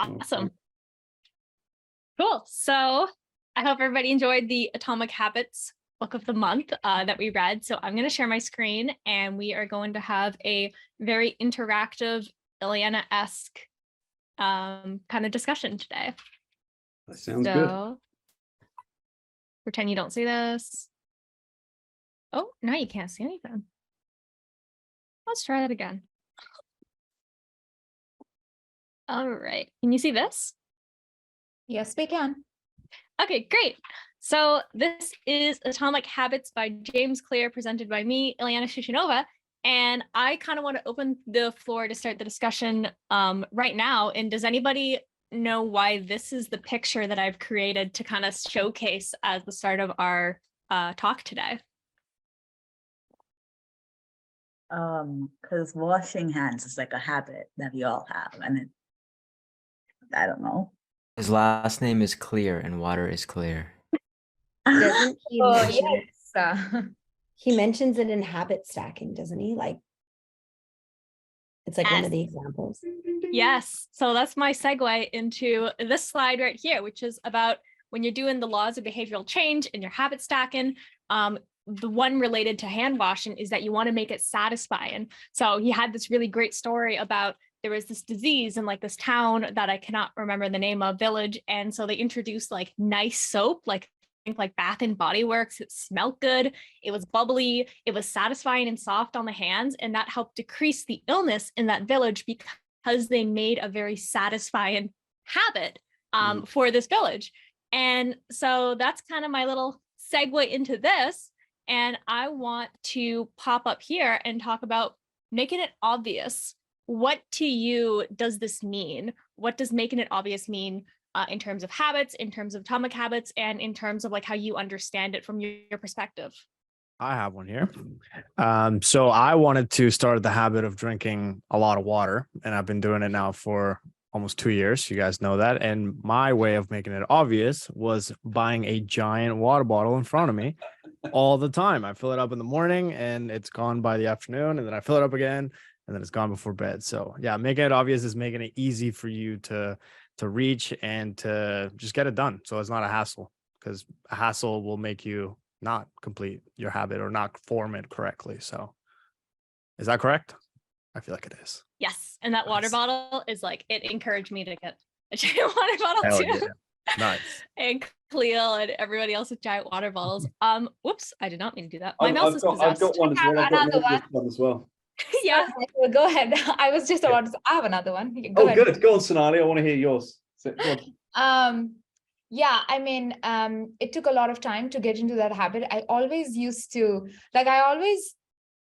Awesome. Cool. So I hope everybody enjoyed the Atomic Habits book of the month that we read. So I'm going to share my screen and we are going to have a very interactive Ileana-esque kind of discussion today. That sounds good. Pretend you don't see this. Oh, now you can't see anything. Let's try that again. All right. Can you see this? Yes, we can. Okay, great. So this is Atomic Habits by James Clear, presented by me, Ileana Shushinova. And I kind of want to open the floor to start the discussion right now. And does anybody know why this is the picture that I've created to kind of showcase at the start of our talk today? Because washing hands is like a habit that we all have, and I don't know. His last name is Clear and water is clear. Doesn't he Oh, mention it? yes. He mentions it in habit stacking, doesn't he? Like, it's like one of the examples. Yes. So that's my segue into this slide right here, which is about when you're doing the laws of behavioral change and your habit stacking. The one related to hand washing is that you want to make it satisfying. So he had this really great story about there was this disease in like this town that I cannot remember the name of, village. And so they introduced like nice soap, like Bath and Body Works. It smelled good. It was bubbly. It was satisfying and soft on the hands. And that helped decrease the illness in that village because they made a very satisfying habit for this village. And so that's kind of my little segue into this. And I want to pop up here and talk about making it obvious. What to you does this mean? What does making it obvious mean in terms of habits, in terms of atomic habits, and in terms of like how you understand it from your perspective? I have one here. So I wanted to start the habit of drinking a lot of water, and I've been doing it now for almost 2 years. You guys know that. And my way of making it obvious was buying a giant water bottle in front of me all the time. I fill it up in the morning and it's gone by the afternoon, and then I fill it up again and then it's gone before bed. So yeah, making it obvious is making it easy for you to reach and to just get it done. So it's not a hassle, because a hassle will make you not complete your habit or not form it correctly. So is that correct? I feel like it is. Yes. And that water bottle is like, it encouraged me to get a giant water bottle Hell too. yeah. Nice. And Cleo and everybody else with giant water bottles. Whoops, I did not mean to do that. I've got one as well. I've got another one as well. Yeah. Go ahead. I was just about to. I have another one. Go ahead. Good. Go on, Sonali. I want to hear yours. Go on. Yeah, I mean, it took a lot of time to get into that habit. I always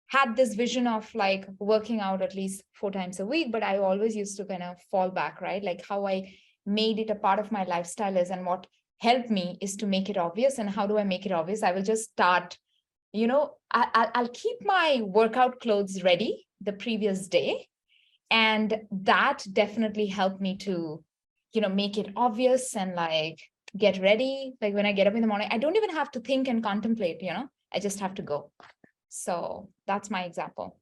had this vision of like working out at least 4 times a week, but I always used to kind of fall back, right? Like how I made it a part of my lifestyle is, and what helped me is to make it obvious. And how do I make it obvious? I will just start, I'll keep my workout clothes ready the previous day. And that definitely helped me to, make it obvious and like get ready. Like when I get up in the morning, I don't even have to think and contemplate, I just have to go. So that's my example.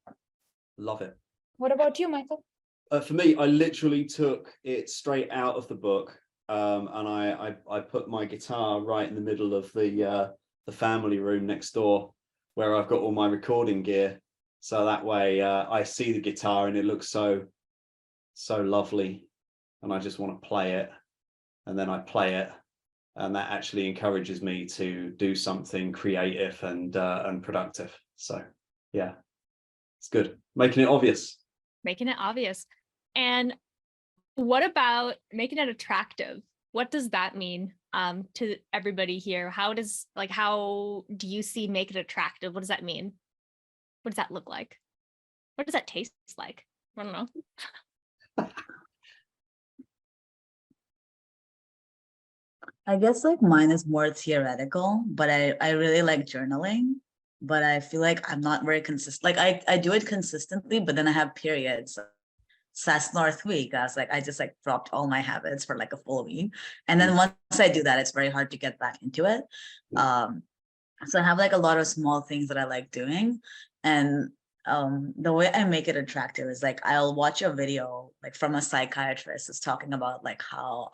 Love it. What about you, Michael? For me, I literally took it straight out of the book, and I put my guitar right in the middle of the family room next door, where I've got all my recording gear. So that way, I see the guitar and it looks so lovely, and I just want to play it, and then I play it, and that actually encourages me to do something creative and productive. So yeah, it's good. Making it obvious. Making it obvious. And what about making it attractive? What does that mean to everybody here? How do you see make it attractive? What does that mean? What does that look like? What does that taste like? I don't know. I guess like mine is more theoretical, but I really like journaling, but I feel like I'm not very consistent. Like I do it consistently, but then I have periods. Last North week, I just dropped all my habits for like a full week. And then once I do that, it's very hard to get back into it. So I have like a lot of small things that I like doing. And the way I make it attractive is like I'll watch a video like from a psychiatrist is talking about like how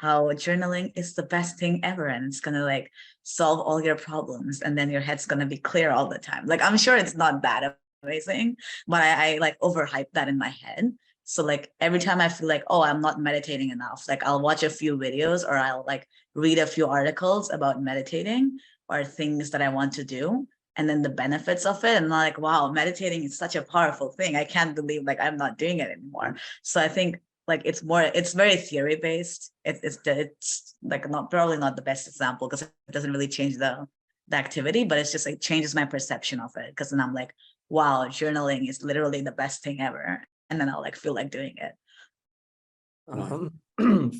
journaling is the best thing ever and it's gonna like solve all your problems and then your head's gonna be clear all the time. Like I'm sure it's not that amazing, but I like overhype that in my head. So like every time I feel like, oh, I'm not meditating enough, like I'll watch a few videos or I'll like read a few articles about meditating or things that I want to do and then the benefits of it. And I'm like, wow, meditating is such a powerful thing. I can't believe like I'm not doing it anymore. So I think like it's very theory based. It's like probably not the best example because it doesn't really change the activity, but it's just like changes my perception of it. Because then I'm like, wow, journaling is literally the best thing ever. And then I'll like feel like doing it.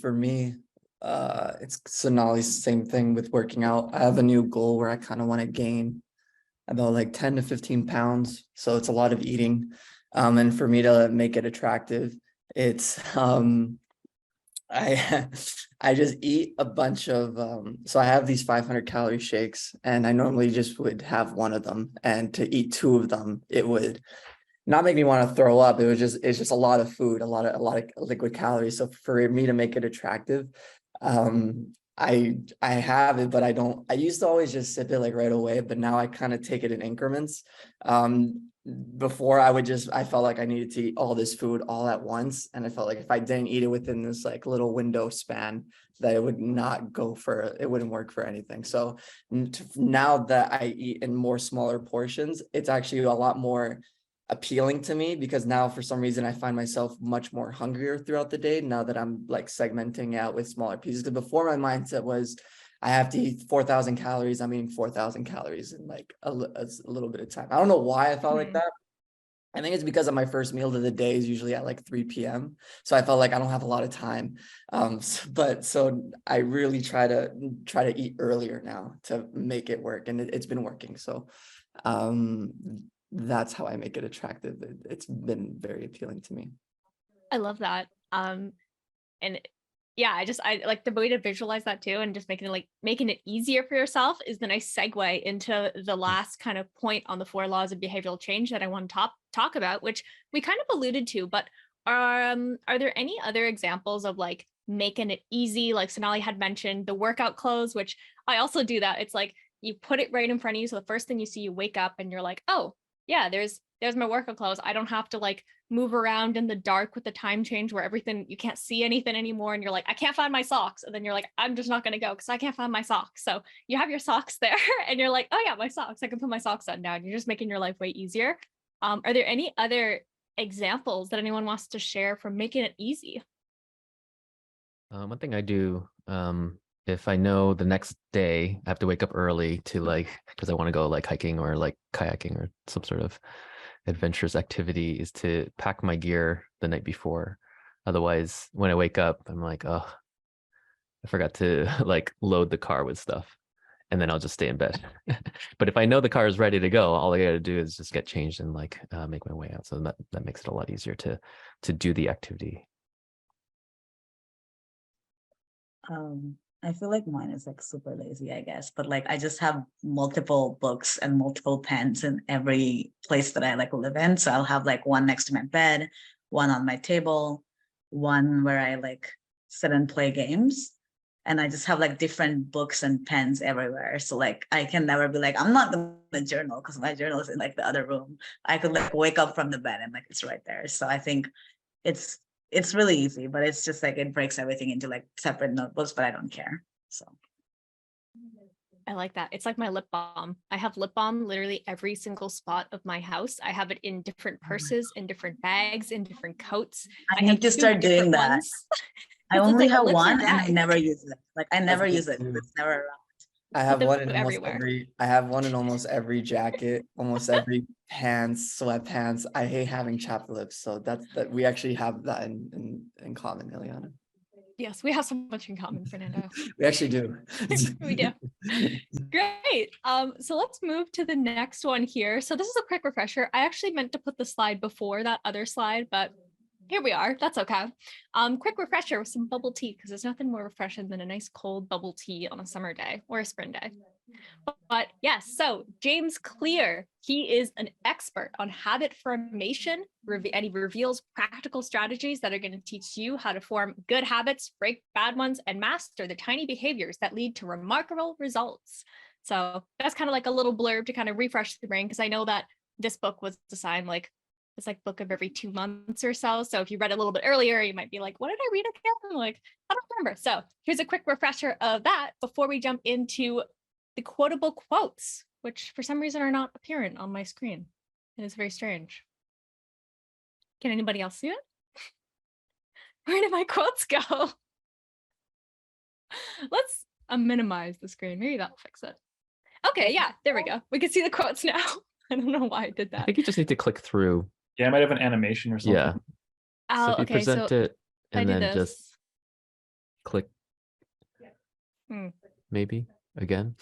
For me, it's Sonali's same thing with working out. I have a new goal where I kind of want to gain about like 10 to 15 pounds. So it's a lot of eating. And for me to make it attractive, it's I I just eat a bunch of so I have these 500 calorie shakes and I normally just would have one of them, and to eat two of them, it would not make me want to throw up. It's just a lot of food, a lot of liquid calories. So for me to make it attractive, I have it, but I used to always just sip it like right away, but now I kind of take it in increments. Before I felt like I needed to eat all this food all at once. And I felt like if I didn't eat it within this like little window span, that it wouldn't work for anything. So now that I eat in more smaller portions, it's actually a lot more appealing to me because now for some reason I find myself much more hungrier throughout the day now that I'm like segmenting out with smaller pieces. Because before my mindset was I have to eat 4,000 calories. I'm eating 4,000 calories in like a little bit of time. I don't know why I felt like that. I think it's because of my first meal of the day is usually at like 3 p.m. So I felt like I don't have a lot of time. So I really try to eat earlier now to make it work, and it's been working. So that's how I make it attractive. It's been very appealing to me. I love that. And yeah, I like the way to visualize that too, and just making it easier for yourself is the nice segue into the last kind of point on the 4 laws of behavioral change that I want to talk about, which we kind of alluded to, but are there any other examples of like making it easy? Like Sonali had mentioned the workout clothes, which I also do that. It's like you put it right in front of you. So the first thing you see, you wake up and you're like, oh yeah, there's my workout clothes. I don't have to like move around in the dark with the time change where you can't see anything anymore. And you're like, I can't find my socks. And then you're like, I'm just not going to go because I can't find my socks. So you have your socks there and you're like, oh yeah, my socks. I can put my socks on now. And you're just making your life way easier. Are there any other examples that anyone wants to share from making it easy? One thing I do, if I know the next day I have to wake up early to because I want to go like hiking or like kayaking or some sort of adventurous activity, is to pack my gear the night before. Otherwise, when I wake up, I'm like, oh, I forgot to like load the car with stuff, and then I'll just stay in bed. But if I know the car is ready to go, all I got to do is just get changed and like make my way out. So that makes it a lot easier to do the activity. I feel like mine is like super lazy, I guess, but like I just have multiple books and multiple pens in every place that I like live in. So I'll have like one next to my bed, one on my table, one where I like sit and play games. And I just have like different books and pens everywhere. So like I can never be like, I'm not gonna journal because my journal is in like the other room. I could like wake up from the bed and like it's right there. So I think it's really easy, but it's just like it breaks everything into like separate notebooks, but I don't care. So I like that. It's like my lip balm. I have lip balm literally every single spot of my house. I have it in different purses, in different bags, in different coats. I need to start doing that. I only have one and I never use it. Like I never use it. It's never around. I have one in almost every jacket, almost every pants, sweatpants. I hate having chapped lips, so that we actually have that in common, Ileana. Yes, we have so much in common, Fernando. We actually do. We do. Great. So let's move to the next one here. So this is a quick refresher. I actually meant to put the slide before that other slide, but here we are. That's okay. Quick refresher with some bubble tea, because there's nothing more refreshing than a nice cold bubble tea on a summer day or a spring day. But yes, so James Clear, he is an expert on habit formation, and he reveals practical strategies that are going to teach you how to form good habits, break bad ones, and master the tiny behaviors that lead to remarkable results. So that's kind of like a little blurb to kind of refresh the brain, because I know that this book was assigned like it's like book of every 2 months or so. So if you read it a little bit earlier, you might be like, what did I read again? I'm like, I don't remember. So here's a quick refresher of that before we jump into the quotable quotes, which for some reason are not apparent on my screen. It is very strange. Can anybody else see it? Where did my quotes go? Let's minimize the screen. Maybe that'll fix it. Okay, yeah, there we go. We can see the quotes now. I don't know why I did I that. think you just need to click through. Yeah, I might have an animation or something. Yeah. Oh, So if you okay, present so it I and do then this. just click Hmm. maybe again,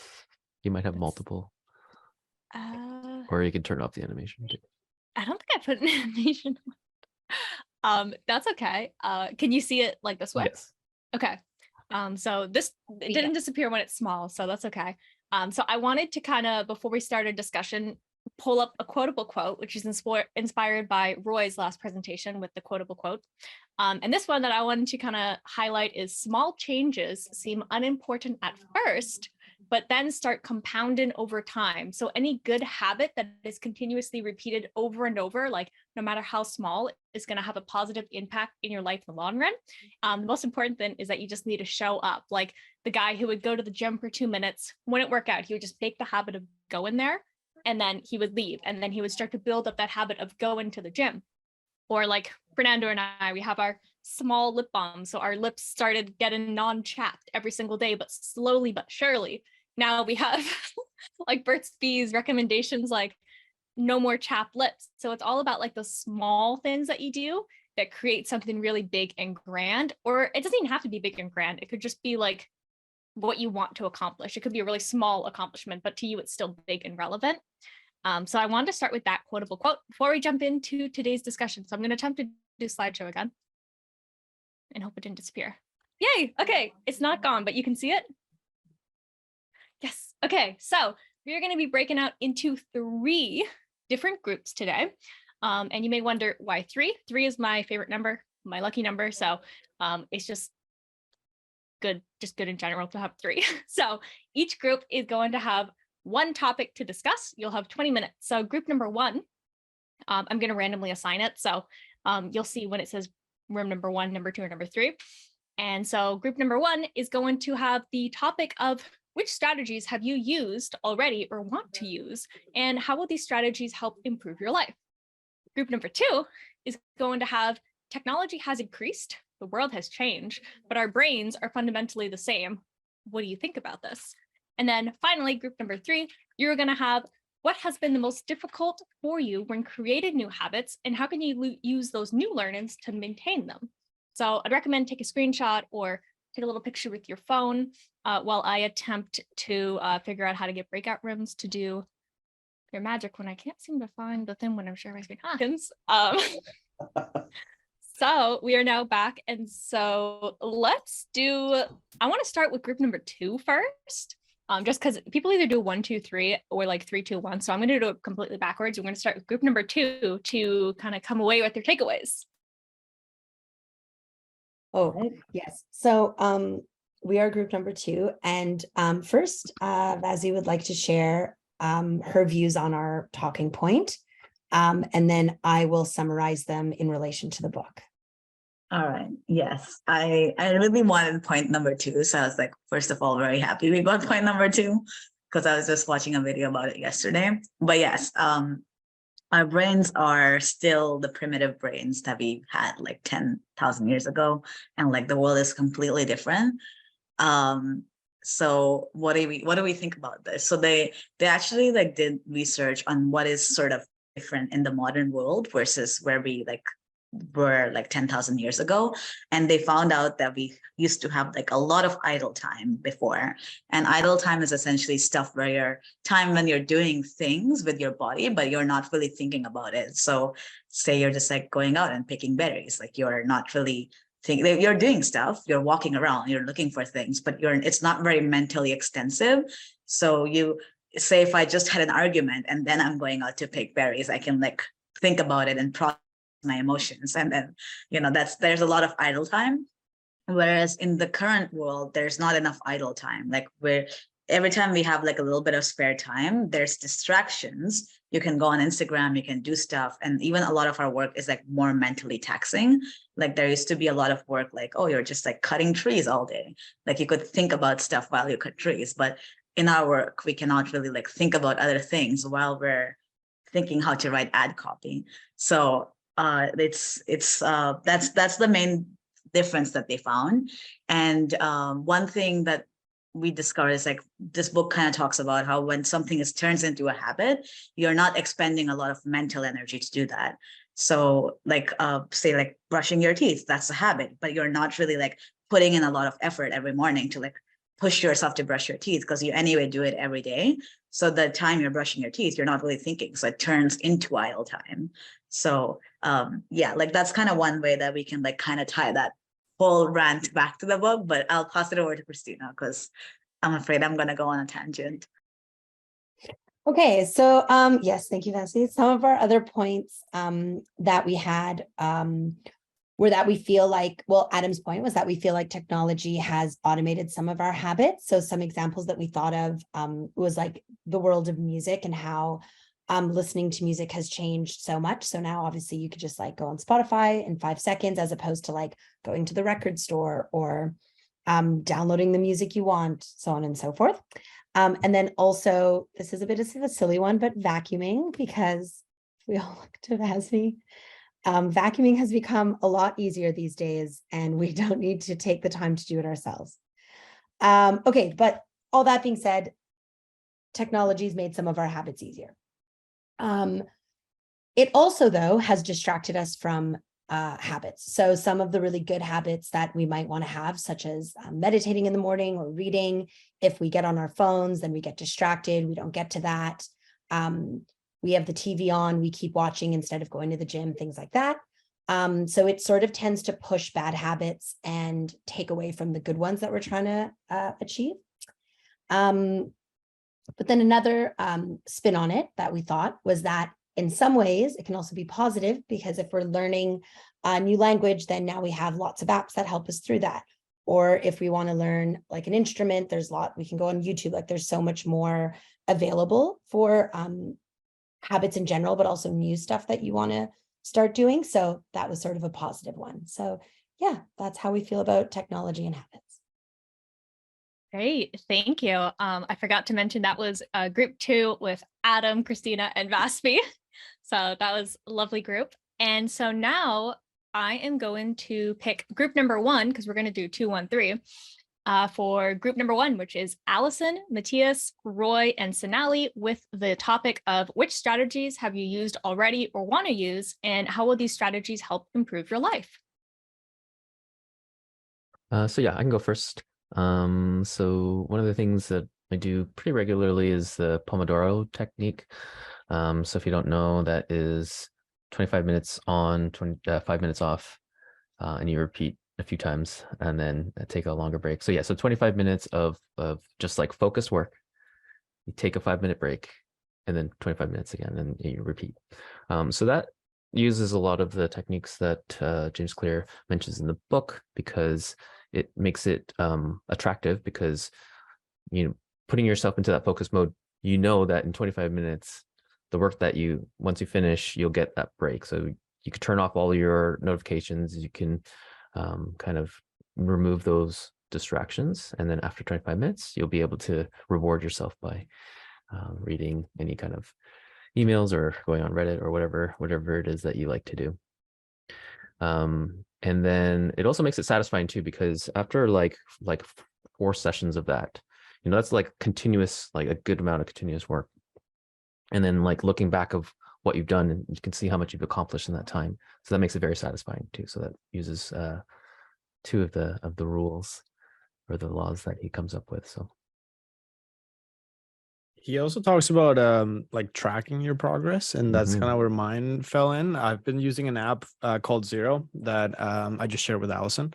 you might have Let's- multiple, Uh, or you can turn off the animation too. I don't think I put an animation. That's okay. Can you see it like this way? Yes. Okay. So this it Yeah. didn't disappear when it's small, so that's okay. So I wanted to kind of, before we start a discussion, pull up a quotable quote, which is inspired by Roy's last presentation with the quotable quote. And this one that I wanted to kind of highlight is: small changes seem unimportant at first, but then start compounding over time. So any good habit that is continuously repeated over and over, like no matter how small, is going to have a positive impact in your life in the long run. The most important thing is that you just need to show up. Like the guy who would go to the gym for 2 minutes, wouldn't work out. He would just make the habit of going there, and then he would leave, and then he would start to build up that habit of going to the gym. Or like Fernando and I, we have our small lip balm. So our lips started getting non-chapped every single day, but slowly but surely. Now we have like Burt's Bees recommendations, like no more chapped lips. So it's all about like the small things that you do that create something really big and grand. Or it doesn't even have to be big and grand. It could just be like what you want to accomplish. It could be a really small accomplishment, but to you, it's still big and relevant. So I wanted to start with that quotable quote before we jump into today's discussion. So I'm going to attempt to do slideshow again and hope it didn't disappear. Yay. Okay. It's not gone, but you can see it. Yes. Okay. So we're going to be breaking out into 3 different groups today. And you may wonder why 3? 3 is my favorite number, my lucky number. So it's just good in general to have 3. So each group is going to have one topic to discuss. You'll have 20 minutes. So group number 1, I'm going to randomly assign it. So you'll see when it says room number 1, number 2, or number 3. And so group number 1 is going to have the topic of which strategies have you used already or want to use, and how will these strategies help improve your life? Group number 2 is going to have technology has increased, the world has changed, but our brains are fundamentally the same. What do you think about this? And then finally, group number 3, you're going to have what has been the most difficult for you when creating new habits, and how can you use those new learnings to maintain them? So I'd recommend take a screenshot or take a little picture with your phone while I attempt to figure out how to get breakout rooms to do your magic when I can't seem to find the thing when I'm sharing my screen. So we are now back. And so let's do, I want to start with group number 2 first. Just because people either do 1, 2, 3 or like 3, 2, 1. So I'm going to do it completely backwards. We're going to start with group number 2 to kind of come away with your takeaways. Oh, yes. So we are group number 2. And first, Vazzy would like to share her views on our talking point. And then I will summarize them in relation to the book. All right. Yes, I really wanted point number 2. So I was like, first of all, very happy we got point number 2 because I was just watching a video about it yesterday. But yes, our brains are still the primitive brains that we had like 10,000 years ago, and like the world is completely different. So what do we think about this? So they actually like did research on what is sort of different in the modern world versus where we like were like 10,000 years ago. And they found out that we used to have like a lot of idle time before. And idle time is essentially stuff where your time when you're doing things with your body, but you're not really thinking about it. So say you're just like going out and picking berries, like you're not really thinking, you're doing stuff, you're walking around, you're looking for things, but it's not very mentally extensive. So you say if I just had an argument and then I'm going out to pick berries, I can like think about it and process my emotions. And then, there's a lot of idle time. Whereas in the current world, there's not enough idle time. Like every time we have like a little bit of spare time, there's distractions. You can go on Instagram, you can do stuff. And even a lot of our work is like more mentally taxing. Like there used to be a lot of work like, oh, you're just like cutting trees all day. Like you could think about stuff while you cut trees. But in our work, we cannot really like think about other things while we're thinking how to write ad copy. So that's the main difference that they found. And one thing that we discovered is like this book kind of talks about how when something turns into a habit, you're not expending a lot of mental energy to do that. So like say like brushing your teeth, that's a habit, but you're not really like putting in a lot of effort every morning to like push yourself to brush your teeth because you anyway do it every day. So the time you're brushing your teeth, you're not really thinking. So it turns into idle time. So yeah, like that's kind of one way that we can like kind of tie that whole rant back to the book, but I'll pass it over to Christina because I'm afraid I'm going to go on a tangent. Okay, so yes, thank you, Vessi. Some of our other points that we had were that we feel like, well, Adam's point was that we feel like technology has automated some of our habits. So some examples that we thought of was like the world of music and how listening to music has changed so much. So now obviously you could just like go on Spotify in 5 seconds as opposed to like going to the record store or downloading the music you want, so on and so forth. And then also, this is a bit of a silly one, but vacuuming, because we all look to Vasmi. Vacuuming has become a lot easier these days, and we don't need to take the time to do it ourselves. Okay, but all that being said, technology's made some of our habits easier. It also, though, has distracted us from habits. So some of the really good habits that we might want to have, such as meditating in the morning or reading, if we get on our phones, then we get distracted. We don't get to that. We have the TV on, we keep watching instead of going to the gym, things like that. So it sort of tends to push bad habits and take away from the good ones that we're trying to achieve. But then another spin on it that we thought was that in some ways, it can also be positive because if we're learning a new language, then now we have lots of apps that help us through that. Or if we want to learn like an instrument, we can go on YouTube, like there's so much more available for habits in general, but also new stuff that you want to start doing. So that was sort of a positive one. So yeah, that's how we feel about technology and habits. Great, thank you. I forgot to mention that was group 2 with Adam, Christina, and Vaspi. So that was a lovely group. And so now I am going to pick group number 1 because we're going to do 2, 1, 3 for group number 1, which is Allison, Matthias, Roy, and Sonali with the topic of which strategies have you used already or want to use, and how will these strategies help improve your life? So yeah, I can go first. So one of the things that I do pretty regularly is the Pomodoro technique. So if you don't know, that is 25 minutes on, 5 minutes off, and you repeat a few times and then take a longer break. So yeah, so 25 minutes of just like focused work. You take a 5-minute break and then 25 minutes again and you repeat. So that uses a lot of the techniques that James Clear mentions in the book because it makes it attractive because, putting yourself into that focus mode, that in 25 minutes, the work that once you finish, you'll get that break. So you can turn off all your notifications. You can kind of remove those distractions. And then after 25 minutes, you'll be able to reward yourself by reading any kind of emails or going on Reddit or whatever it is that you like to do. And then it also makes it satisfying too, because after like 4 sessions of that, that's like continuous, like a good amount of continuous work. And then like looking back of what you've done, and you can see how much you've accomplished in that time. So that makes it very satisfying too. So that uses 2 of the rules or the laws that he comes up with. So He also talks about like tracking your progress, and that's Mhm. kind of where mine fell in. I've been using an app called Zero that I just shared with Allison.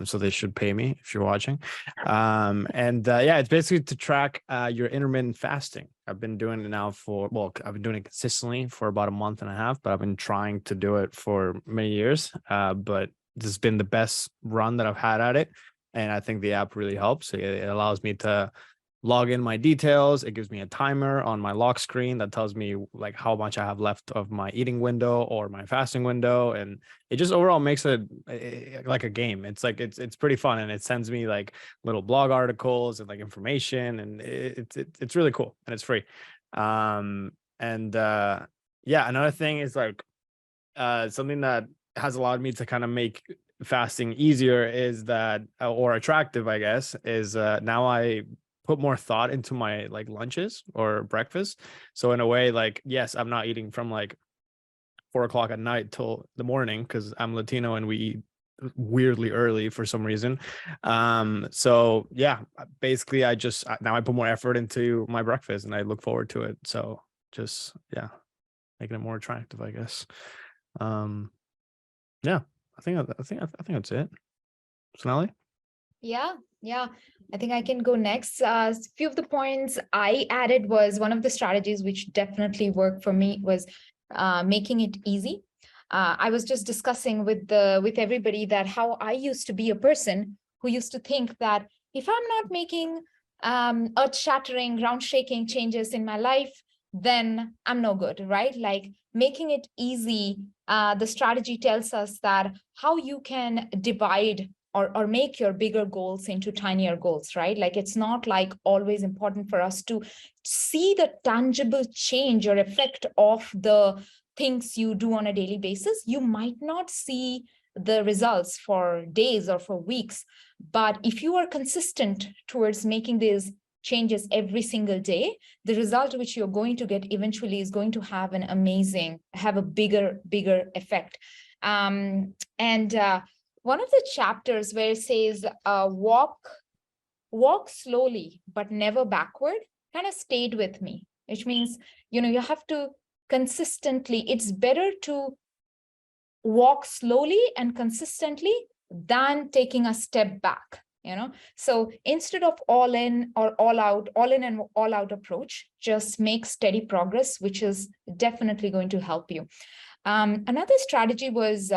So they should pay me if you're watching. And yeah, it's basically to track your intermittent fasting. I've been doing it now I've been doing it consistently for about a month and a half, but I've been trying to do it for many years. But this has been the best run that I've had at it. And I think the app really helps. It allows me to log in my details. It gives me a timer on my lock screen that tells me like how much I have left of my eating window or my fasting window, and it just overall makes it like a game. It's like it's pretty fun, and it sends me like little blog articles and like information, and it's really cool, and it's free. And yeah, another thing is like something that has allowed me to kind of make fasting easier is that or attractive, I guess, is now I put more thought into my like lunches or breakfast. So in a way, like, yes, I'm not eating from like 4 o'clock at night till the morning because I'm Latino and we eat weirdly early for some reason. So yeah, basically now I put more effort into my breakfast and I look forward to it. So just, yeah, making it more attractive, I guess. Yeah, I think that's it. Sonali? Yeah, yeah. I think I can go next. A few of the points I added was one of the strategies which definitely worked for me was making it easy. I was just discussing with everybody that how I used to be a person who used to think that if I'm not making earth-shattering, ground-shaking changes in my life, then I'm no good, right? Like making it easy. The strategy tells us that how you can divide or make your bigger goals into tinier goals, right? Like it's not like always important for us to see the tangible change or effect of the things you do on a daily basis. You might not see the results for days or for weeks, but if you are consistent towards making these changes every single day, the result which you're going to get eventually is going to have a bigger effect. One of the chapters where it says walk slowly but never backward kind of stayed with me, which means you have to consistently, it's better to walk slowly and consistently than taking a step back. So instead of all in or all out, all in and all out approach, just make steady progress, which is definitely going to help you. Another strategy was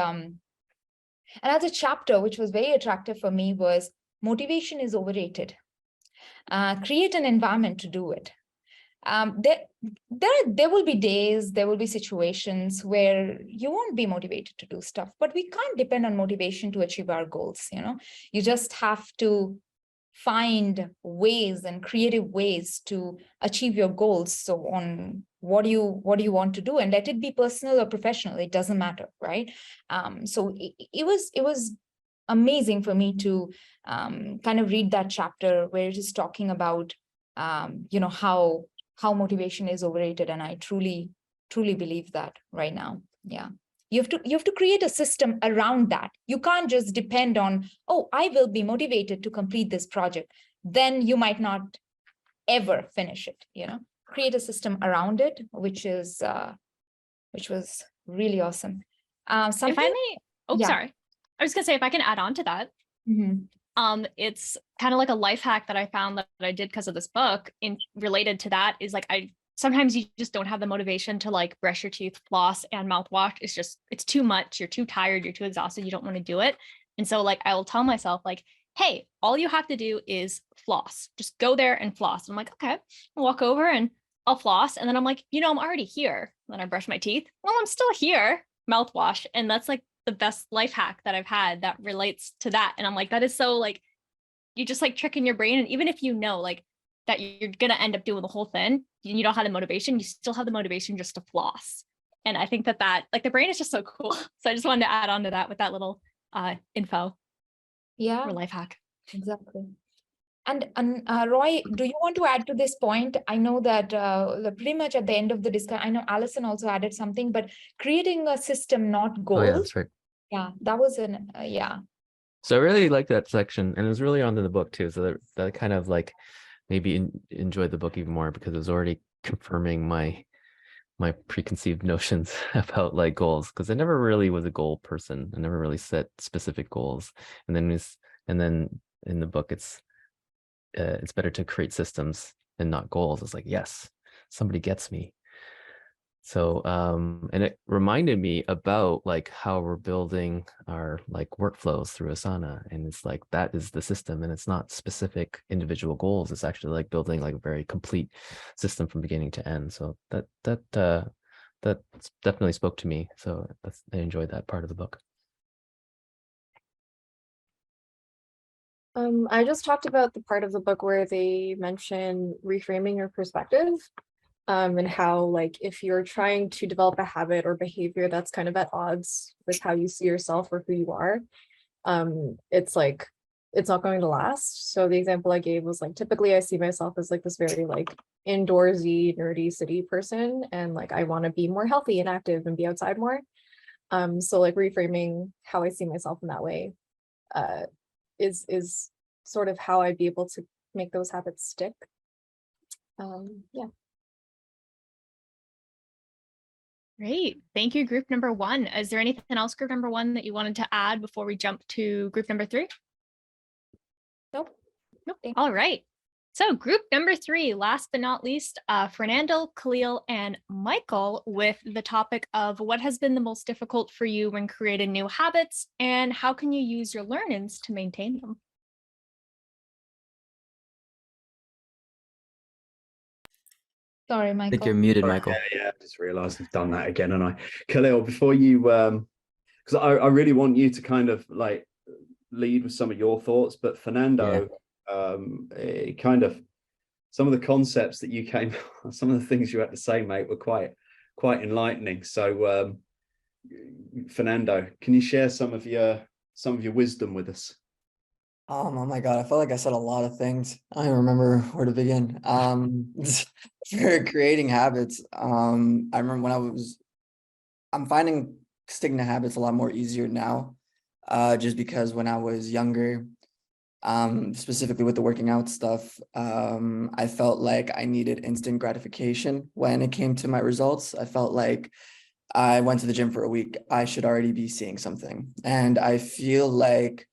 another chapter which was very attractive for me was motivation is overrated. Create an environment to do it. There will be days, there will be situations where you won't be motivated to do stuff, but we can't depend on motivation to achieve our goals. You just have to find ways and creative ways to achieve your goals. So on what do you want to do, and let it be personal or professional, it doesn't matter, right? So it was amazing for me to kind of read that chapter where it is talking about how motivation is overrated, and I truly believe that right now. Yeah. You have to create a system around that. You can't just depend on, oh, I will be motivated to complete this project. Then you might not ever finish it, Create a system around it, which was really awesome. If I may, Yeah. sorry. I was gonna say, if I can add on to that, it's kind of like a life hack that I found that I did because of this book. In related to that is like sometimes you just don't have the motivation to like brush your teeth, floss, and mouthwash. It's too much. You're too tired. You're too exhausted. You don't want to do it. And so like I will tell myself like, hey, all you have to do is floss. Just go there and floss. And I'm like, okay, I'll walk over and I'll floss. And then I'm like, I'm already here. And then I brush my teeth. Well, I'm still here. Mouthwash. And that's like the best life hack that I've had that relates to that. And I'm like, that is so like, you just like tricking your brain. And even if you know like that you're gonna end up doing the whole thing, you don't have the motivation, you still have the motivation just to floss. And I think that like the brain is just so cool. So I just wanted to add on to that with that little info. Yeah, or life hack. Exactly. And Roy, do you want to add to this point? I know that pretty much at the end of the discussion, I know Allison also added something, but creating a system, not goals. Oh yeah, that's right. Yeah, that was yeah. So I really like that section, and it was really on in the book too. So that kind of like maybe enjoyed the book even more because it was already confirming my preconceived notions about like goals, because I never really was a goal person. I never really set specific goals. And then in the book, it's better to create systems and not goals. It's like, yes, somebody gets me. So and it reminded me about like how we're building our like workflows through Asana, and it's like that is the system, and it's not specific individual goals. It's actually like building like a very complete system from beginning to end. So that definitely spoke to me. So I enjoyed that part of the book. I just talked about the part of the book where they mention reframing your perspective. And how like if you're trying to develop a habit or behavior that's kind of at odds with how you see yourself or who you are, it's like it's not going to last. So the example I gave was like, typically I see myself as like this very like indoorsy, nerdy city person, and like I want to be more healthy and active and be outside more. So like reframing how I see myself in that way is sort of how I'd be able to make those habits stick. Yeah. Great. Thank you, group number 1. Is there anything else, group number 1, that you wanted to add before we jump to group number 3? Nope. Nope. All right. So group number 3, last but not least, Fernando, Khalil, and Michael, with the topic of what has been the most difficult for you when creating new habits, and how can you use your learnings to maintain them? Sorry, I think Michael. you're muted, Sorry, Michael. yeah, I just realized I've done that again. And Khalil, before you, because I really want you to kind of like lead with some of your thoughts, but Fernando, kind of some of the concepts that you came, some of the things you had to say, mate, were quite enlightening. So, Fernando, can you share some of your wisdom with us? Oh my God, I felt like I said a lot of things. I don't even remember where to begin. For creating habits, I remember when I'm finding sticking to habits a lot more easier now, just because when I was younger, specifically with the working out stuff, I felt like I needed instant gratification when it came to my results. I felt like I went to the gym for a week, I should already be seeing something. And I feel like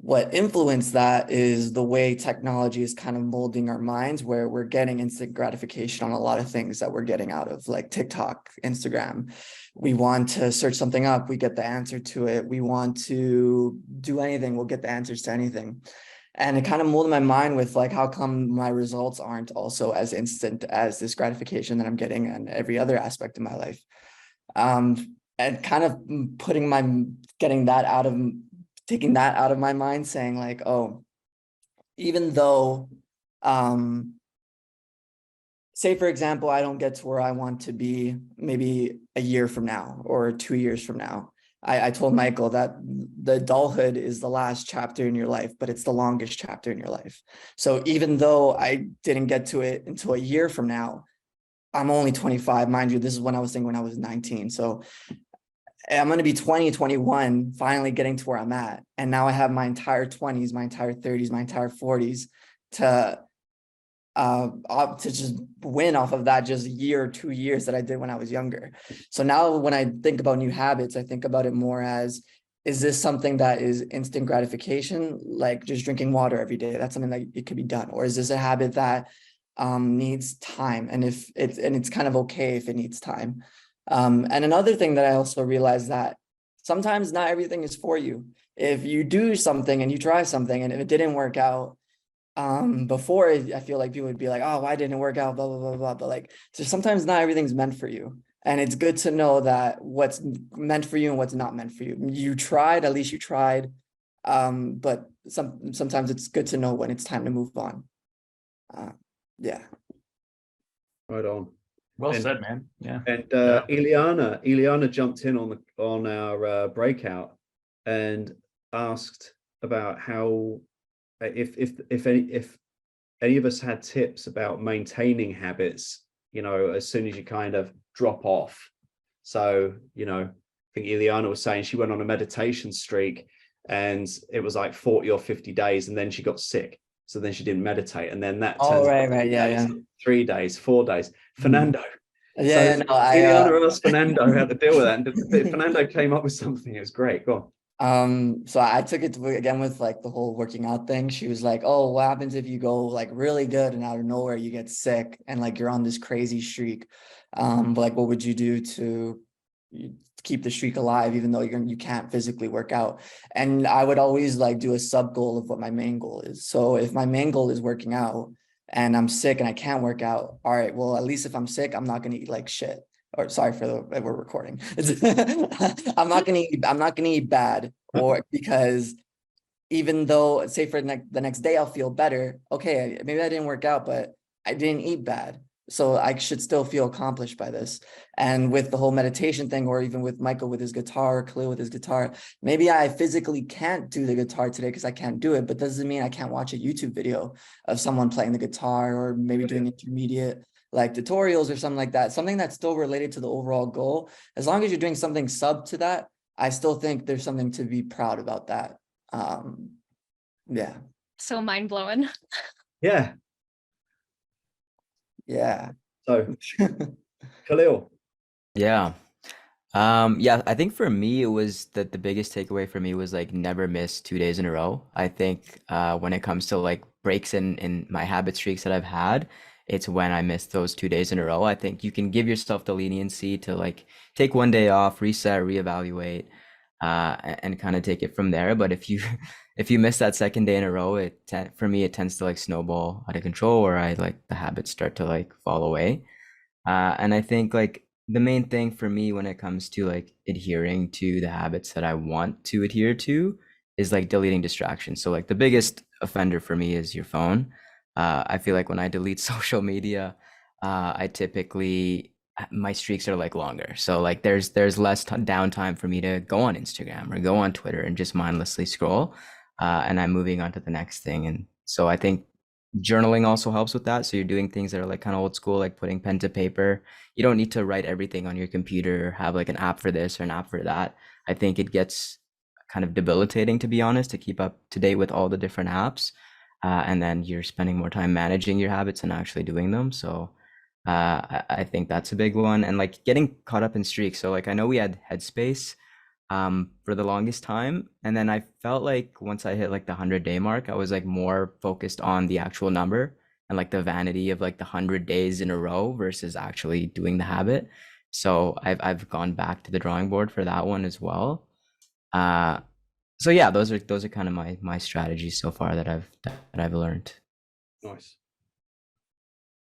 what influenced that is the way technology is kind of molding our minds, where we're getting instant gratification on a lot of things that we're getting out of like TikTok, Instagram. We want to search something up, we get the answer to it. We want to do anything, we'll get the answers to anything. And it kind of molded my mind with like, how come my results aren't also as instant as this gratification that I'm getting in every other aspect of my life? And kind of taking that out of my mind, saying like, oh, even though, say for example, I don't get to where I want to be maybe a year from now or 2 years from now. I told Michael that the adulthood is the last chapter in your life, but it's the longest chapter in your life. So even though I didn't get to it until a year from now, I'm only 25, mind you, this is when I was thinking when I was 19. So I'm going to be 20, 21, finally getting to where I'm at. And now I have my entire 20s, my entire 30s, my entire 40s to just win off of that just year or 2 years that I did when I was younger. So now when I think about new habits, I think about it more as, is this something that is instant gratification, like just drinking water every day? That's something that it could be done. Or is this a habit that needs time? And it's kind of okay if it needs time. And another thing that I also realized that sometimes not everything is for you. If you do something and you try something and if it didn't work out, before, I feel like people would be like, oh, why didn't it work out? Blah, blah, blah, blah. But like, so sometimes not everything's meant for you. And it's good to know that what's meant for you and what's not meant for you. You tried, at least you tried. But sometimes it's good to know when it's time to move on. Yeah. Right on. Well said, man. Yeah. And Yeah. Ileana jumped in on our breakout and asked about how if any of us had tips about maintaining habits, as soon as you kind of drop off. So, I think Ileana was saying she went on a meditation streak and it was like 40 or 50 days and then she got sick. So then she didn't meditate. And then that Oh, turns right. Yeah, yeah. 3 days, 4 days. Fernando. Yeah, So no, I Eliana asked Fernando how to deal with that. And Fernando came up with something. It was great. Go on. So I took it again with like the whole working out thing. She was like, oh, what happens if you go like really good and out of nowhere you get sick and like you're on this crazy streak? But like what would you do to keep the streak alive even though you can't physically work out? And I would always like do a sub goal of what my main goal is. So if my main goal is working out and I'm sick and I can't work out, all right, well, at least if I'm sick, I'm not gonna eat like shit. Or sorry for the we're recording. I'm not gonna eat bad, or because even though say for the next day I'll feel better. Okay, maybe I didn't work out, but I didn't eat bad. So I should still feel accomplished by this. And with the whole meditation thing, or even with Michael with his guitar, Khalil with his guitar, maybe I physically can't do the guitar today because I can't do it, but doesn't mean I can't watch a YouTube video of someone playing the guitar or maybe doing intermediate like tutorials or something like that, something that's still related to the overall goal. As long as you're doing something sub to that, I still think there's something to be proud about that. Yeah. So mind blowing. Yeah. Yeah. So Khalil. Yeah. Yeah, I think for me it was that the biggest takeaway for me was like never miss 2 days in a row. I think when it comes to like breaks in my habit streaks that I've had, it's when I miss those 2 days in a row. I think you can give yourself the leniency to like take one day off, reset, reevaluate, and kind of take it from there. But if you if you miss that second day in a row, for me it tends to like snowball out of control, or I like the habits start to like fall away. And I think like the main thing for me when it comes to like adhering to the habits that I want to adhere to is like deleting distractions. So like the biggest offender for me is your phone. I feel like when I delete social media, I typically my streaks are like longer. So like there's less downtime for me to go on Instagram or go on Twitter and just mindlessly scroll. And I'm moving on to the next thing. And so I think journaling also helps with that. So you're doing things that are like kind of old school, like putting pen to paper. You don't need to write everything on your computer or have like an app for this or an app for that. I think it gets kind of debilitating, to be honest, to keep up to date with all the different apps. And then you're spending more time managing your habits and actually doing them. So I think that's a big one. And like getting caught up in streaks. So like I know we had Headspace for the longest time, and then I felt like once I hit like the 100-day mark, I was like more focused on the actual number and like the vanity of like the 100 days in a row versus actually doing the habit. So I've gone back to the drawing board for that one as well. So yeah, those are kind of my strategies so far that I've learned. Nice.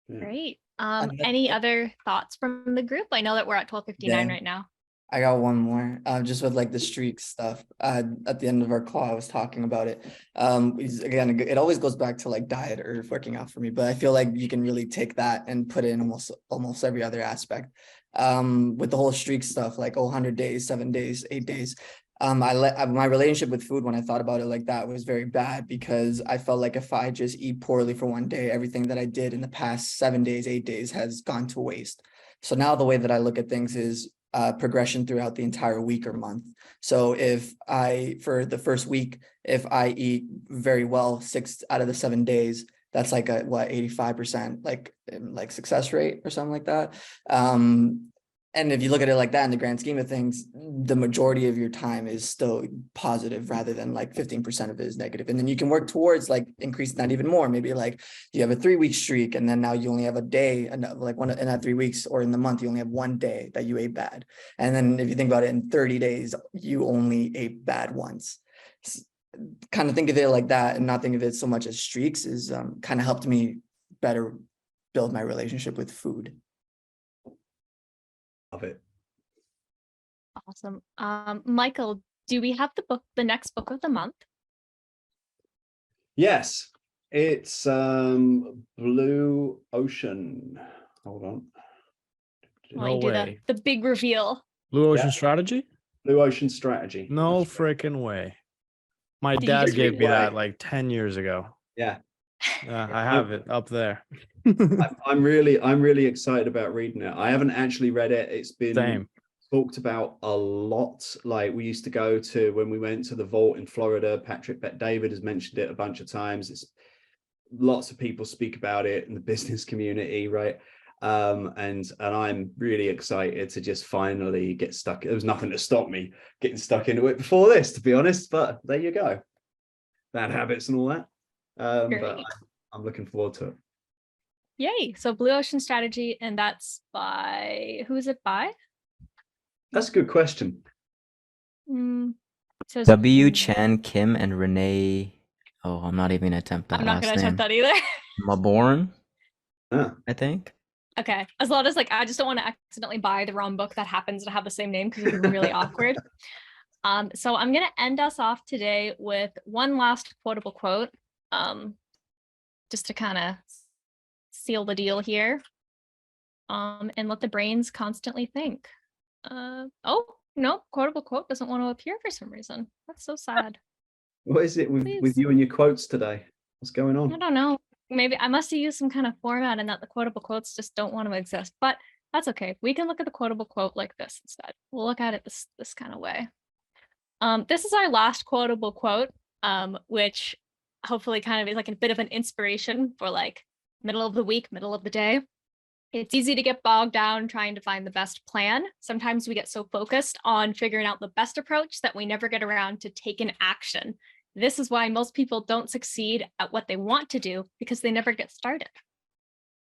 Yeah. Great. Any other thoughts from the group? I know that we're at 12:59 right now. I got one more, just with like the streak stuff. At the end of our call, I was talking about it. Again, it always goes back to like diet or working out for me, but I feel like you can really take that and put it in almost every other aspect. With the whole streak stuff, like 100 days, 7 days, 8 days. My relationship with food, when I thought about it like that, was very bad because I felt like if I just eat poorly for one day, everything that I did in the past 7 days, 8 days has gone to waste. So now the way that I look at things is progression throughout the entire week or month. So if for the first week, if I eat very well 6 out of the 7 days, that's like a 85% like success rate or something like that. And if you look at it like that in the grand scheme of things, the majority of your time is still positive rather than like 15% of it is negative. And then you can work towards like increasing that even more. Maybe like you have a 3-week streak and then now you only have a day, and like one in that 3 weeks or in the month, you only have one day that you ate bad. And then if you think about it, in 30 days, you only ate bad once. Kind of think of it like that and not think of it so much as streaks is kind of helped me better build my relationship with food. Love it. Awesome. Michael, do we have the next book of the month? Yes, it's Blue Ocean. Hold on. While you do the big reveal. Blue Ocean Strategy? Blue Ocean Strategy. No freaking way. My Did you dad just gave read me it? that like 10 years ago. Yeah. I have it up there. I'm really excited about reading it. I haven't actually read it. It's been Same. talked about a lot. Like we used to go to when we went to the vault in Florida. Patrick Bet David has mentioned it a bunch of times. lots of people speak about it in the business community, right? And I'm really excited to just finally get stuck. There was nothing to stop me getting stuck into it before this, to be honest, but there you go. Bad habits and all that. But I'm looking forward to it. Yay. So Blue Ocean Strategy, and that's by, who is it by? That's a good question. So W. Chan Kim and Renee. Oh, I'm not even gonna attempt that I'm not last gonna name. attempt that either. Maborn, Ah. I think. Okay. As long as like I just don't want to accidentally buy the wrong book that happens to have the same name because it would be really awkward. So I'm gonna end us off today with one last quotable quote. Just to kind of seal the deal here. And let the brains constantly think. Oh no, quotable quote doesn't want to appear for some reason. That's so sad. What is it with Please. you and your quotes today? What's going on? I don't know. Maybe I must have used some kind of format and that the quotable quotes just don't want to exist, but that's okay. We can look at the quotable quote like this instead. We'll look at it this kind of way. This is our last quotable quote, which hopefully kind of is like a bit of an inspiration for like middle of the week, middle of the day. It's easy to get bogged down trying to find the best plan. Sometimes we get so focused on figuring out the best approach that we never get around to taking action. This is why most people don't succeed at what they want to do because they never get started.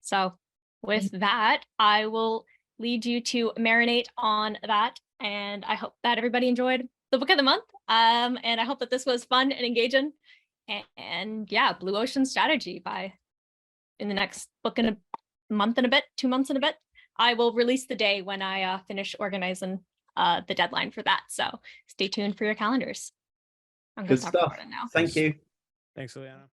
So with that, I will lead you to marinate on that. And I hope that everybody enjoyed the book of the month. And I hope that this was fun and engaging. And yeah, Blue Ocean Strategy by in the next book in a month and a bit, 2 months and a bit. I will release the day when I finish organizing the deadline for that. So stay tuned for your calendars. I'm going Good to stop stuff. recording now. Thank you. Thanks, Liana.